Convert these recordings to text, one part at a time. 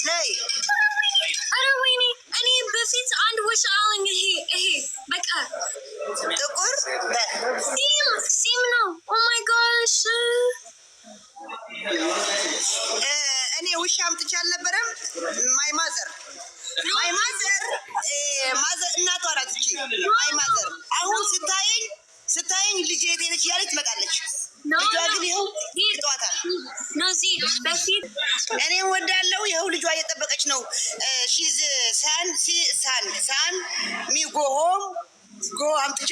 ነይ ኧረ ወይኔ እኔ በፊት አንድ ውሻ አለኝ። ይሄ በቃ ጥቁር ሲም ነው። ኦ ማይ ጋሽ እኔ ውሻ አምጥቼ አልነበረም። ማይ ማዘር እናቷ ናት እቺ ማይ ማዘር። አሁን ስታየኝ ልጅ የት ሄደች እያለች ትመጣለች። ልጇ ግን ይኸው ይጧታል። እኔ ወዳለው ይኸው ልጇ እየጠበቀች ነው። ሺዝ ሳን ሚጎ ሆም ጎ አምጥቼ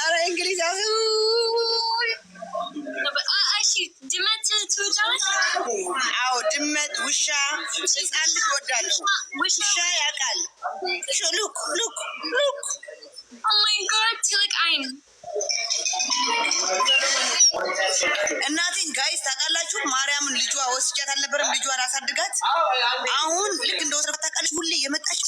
አረ እንግሊዝ ድመት ትወዳለች? አዎ ድመት፣ ውሻ፣ ህፃን ልጅ እወዳለሁ። ውሻ ያውቃል። ሉክ ኦ ማይ ጋድ ትልቅ አይን እናቴን ጋይስ ታውቃላችሁ፣ ማርያምን ልጇ ወስጃት አልነበረም? ልጇን አሳድጋት አሁን ልክ እንደወሰድኳት ታውቃለች። ሁሌ የመጣች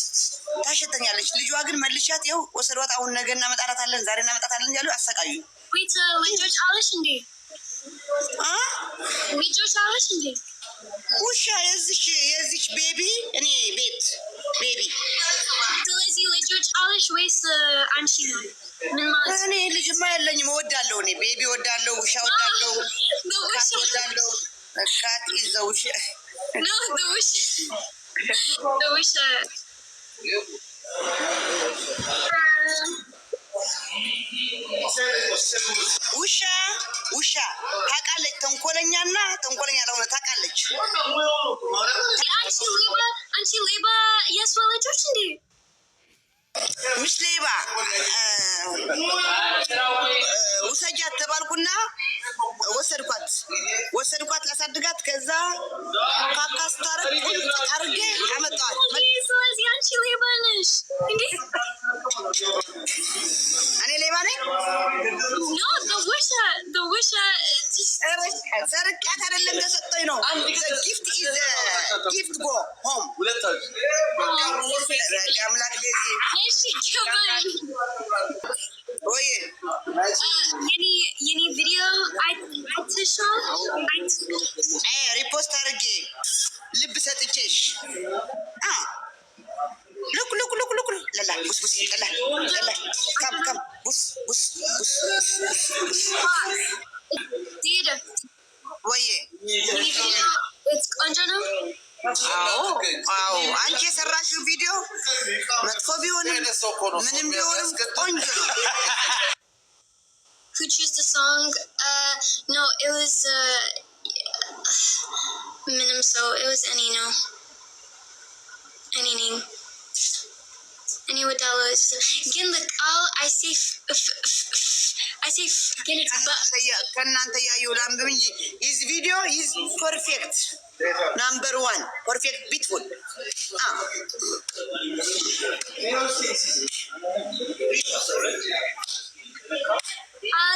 ታሸተኛለች። ልጇ ግን መልሻት ይኸው ወሰዷት። አሁን ነገ እናመጣታለን፣ ዛሬ እናመጣታለን እያሉ አሰቃዩ። ልጆች አለሽ እንዴ? ልጆች አለሽ እንዴ? ውሻ የዚች ቤቢ እኔ ቤት ቤቢ። ስለዚህ ልጆች አለሽ ወይስ አንቺ ነው? ምን ማለት? እኔ ልጅማ የለኝም። እወዳለሁ፣ እኔ ቤቢ እወዳለሁ፣ ውሻ እወዳለሁ፣ ካት እወዳለሁ። ካት ኢዝ ውሻ ነው ውሻ ውሻ ታውቃለች። ተንኮለኛና ተንኮለኛ ለሆነ ታውቃለች። አንቺ ሌባ የሰው ልጆች እንዴ? ምሽ ሌባ ውሰጃት ተባልኩና ወሰድኳት ላሳድጋት። ከዛ ካካ ስታረግ አርጌ አመጣዋት። ስለዚህ አንቺ ሌባ ነሽ እንዴ? እኔ ሌባ ነኝ? ውሻ ሰርቃት አይደለም ተሰጠኝ ነው። ጊፍት ጎ ሆም አምላክ ወይ የኔ ቪዲዮ ሪፖስት አድርጌ ልብ ሰጥቼሽ ሉክ ለላ ቡስ ለላ ከም ቡስ ወይ ቆንጆ ነው። አዎ አንቺ የሰራሽው ቪዲዮ መጥፎ ቢሆንም ምንም ቢሆንም ቆንጆ ነው። Who chose the song? No, it was it was any name. Any what that was. Again, look, I say forget it. ከእናንተ ያየው ላምብ እንጂ his video is perfect. Number 1 perfect beautiful.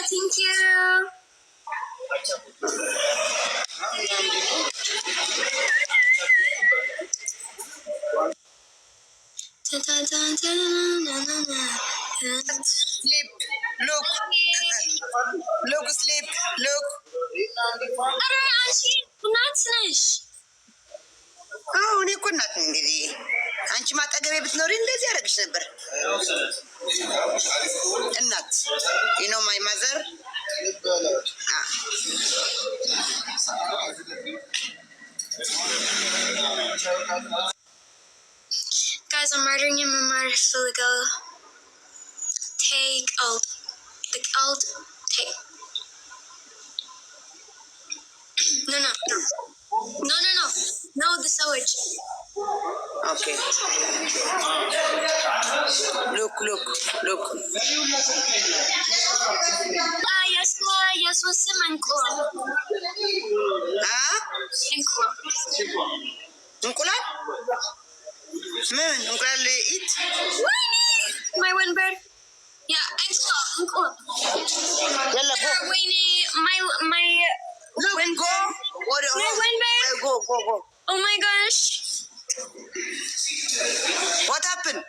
Thank you. Sleep. Look. Sleep. Look. ኧረ አንቺ እናት ነሽ? አዎ እኔ እኮ እናት ነኝ። እንግዲህ አንቺ ማጠገቤ ብትኖሪ እንደዚህ ያደረግሽ ነበር። እናት you know my mother. Guys, I'm murdering him and murder Filigo. Take alt. Take. No, the sewage. Okay. Look. Yes, was Simanko. እንቁላል ምን እንቁላል ኢት my one bird. Yeah, እንቁ ያላ my go oh my gosh, what happened?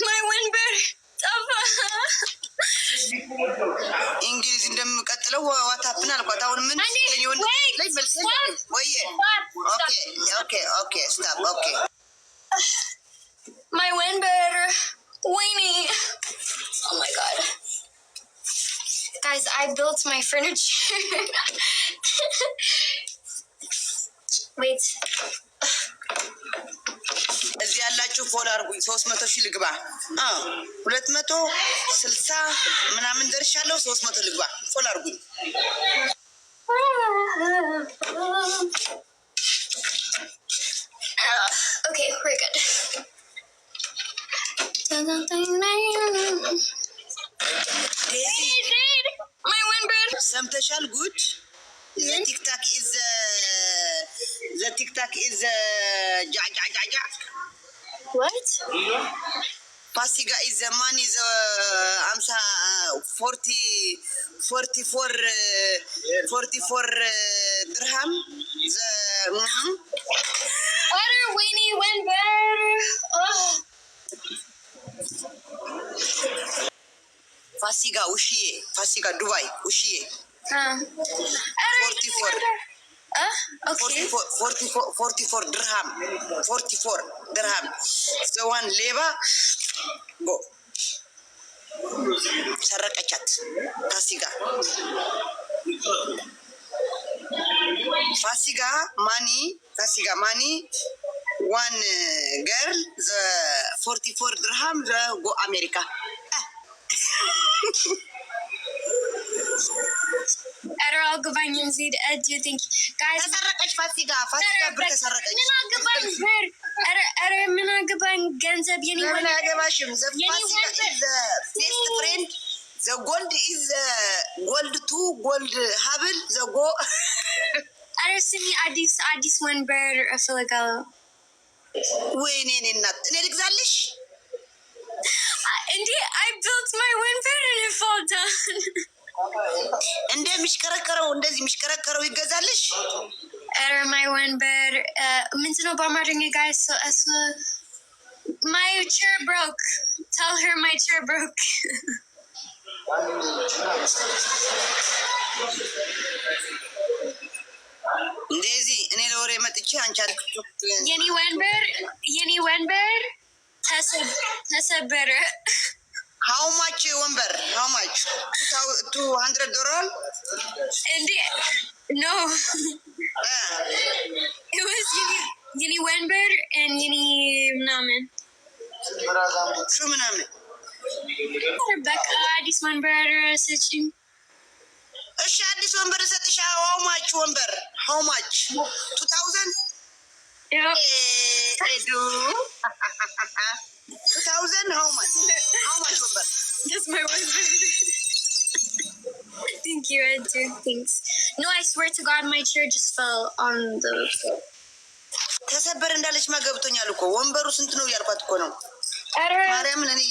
my one bird ጠፋ። እንግሊዝ እንደምቀጥለው what happened አልኳት። አሁን ምን Okay, stop. Okay. My windbreaker. Weenie. Oh my god. Guys, I built my furniture. Wait. እዚህ ያላችሁ ፎሎ አድርጉኝ። 300 ሺህ ልግባ። 260 ምናምን ደርሻለሁ። 300 ልግባ። ፎሎ አድርጉኝ። Okay, we're good. My windbreaker. ሰምተሻል? ጉድ The TikTok is ja. What? Pasiga is the money is 44 dirham. Other Weenie windbreaker. Oh. Fasiga Dubai ushiye. 44. Okay. 44 dirham. 44 dirham. The one leva go. ሰረቀቻት ፋሲጋ ማኒ one girl the 44 dirham the go America. I'll go buy new seed. Do you think, guys? ተሰረቀች ፋሲጋ ብር ተሰረቀች። ምን አገባኝ ብር? ምን አገባኝ ገንዘብ? የኔ ምን አገባሽም? ፋሲጋ is the best friend. The gold is gold 2 gold ሀብል the go. ስሚ አዲስ ወንበር እፈልጋለሁ። ወይኔ እኔ እናት እኔ ልግዛልሽ እንዴ? I built my windbreaker and it fall down. እንደዚህ የሚሽከረከረው ይገዛልሽ? My windbreaker ምንድነው በአማርኛ guys? My chair broke. Tell her my chair broke. እንደዚህ እኔ ለወሬ መጥቼ አንቺ የኔ ወንበር ተሰበረ። How much ወንበር? How much? $200? No. It was የኔ ወንበር and የኔ ምናምን በቃ አዲስ ወንበር ሰጪኝ። እሺ አዲስ ወንበር ሰጥሻ። How much ወንበር? How much? 2000? Yeah. 2000? How much ወንበር? That's my wonber. Thank you, Andrew. Thanks. No, I swear to God, my chair just fell on the floor. ተሰበር እንዳለች ማገብቶኛል እኮ ወንበሩ ስንት ነው ያልኳት እኮ ነው። ማርያምን እኔ